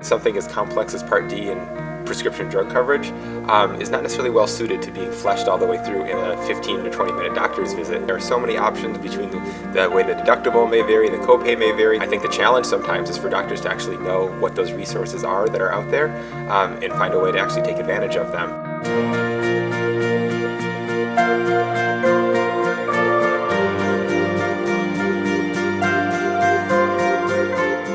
Something as complex as Part D and prescription drug coverage is not necessarily well suited to being fleshed all the way through in a 15 to 20 minute doctor's visit. There are so many options between the way the deductible may vary, the copay may vary. I think the challenge sometimes is for doctors to actually know what those resources are that are out there and find a way to actually take advantage of them.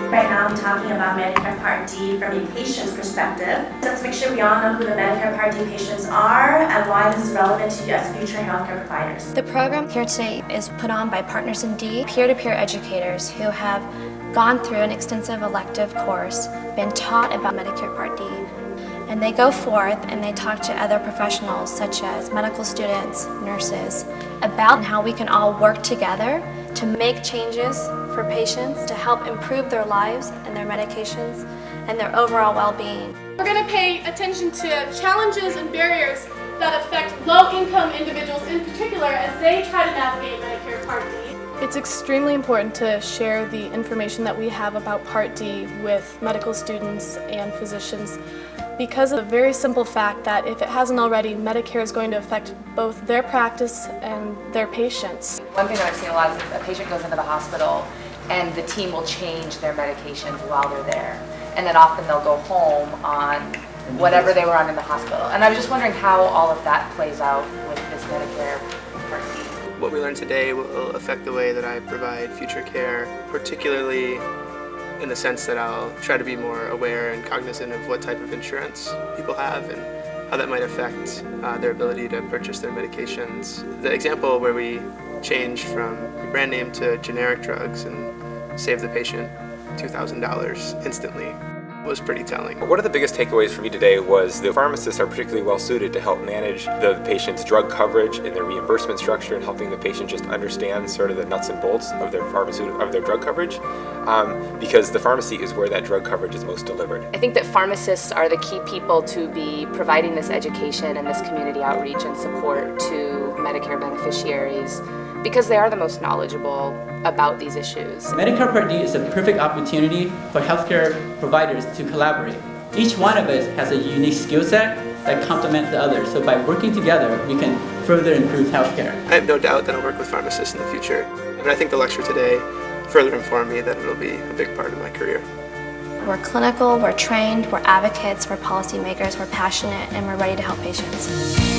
Right now I'm talking about Medicare Part D from a patient's perspective. Let's make sure we all know who the Medicare Part D patients are and why this is relevant to you as future healthcare providers. The program here today is put on by Partners in D, peer-to-peer educators who have gone through an extensive elective course, been taught about Medicare Part D, and they go forth and they talk to other professionals such as medical students, nurses, about how we can all work together to make changes for patients to help improve their lives and their medications and their overall well-being. We're going to pay attention to challenges and barriers that affect low-income individuals in particular as they try to navigate Medicare Part D. It's extremely important to share the information that we have about Part D with medical students and physicians because of the very simple fact that if it hasn't already, Medicare is going to affect both their practice and their patients. One thing that I've seen a lot is if a patient goes into the hospital and the team will change their medications while they're there. And then often they'll go home on whatever they were on in the hospital. And I was just wondering how all of that plays out with this Medicare Part D. What we learned today will affect the way that I provide future care, particularly in the sense that I'll try to be more aware and cognizant of what type of insurance people have and how that might affect their ability to purchase their medications. The example where we changed from brand name to generic drugs and saved the patient $2,000 instantly was pretty telling. One of the biggest takeaways for me today was the pharmacists are particularly well suited to help manage the patient's drug coverage and their reimbursement structure and helping the patient just understand sort of the nuts and bolts of their drug coverage because the pharmacy is where that drug coverage is most delivered. I think that pharmacists are the key people to be providing this education and this community outreach and support to Medicare beneficiaries because they are the most knowledgeable about these issues. Medicare Part D is a perfect opportunity for healthcare providers to collaborate. Each one of us has a unique skill set that complements the other, so by working together, we can further improve healthcare. I have no doubt that I'll work with pharmacists in the future, and I think the lecture today further informed me that it'll be a big part of my career. We're clinical, we're trained, we're advocates, we're policymakers, we're passionate, and we're ready to help patients.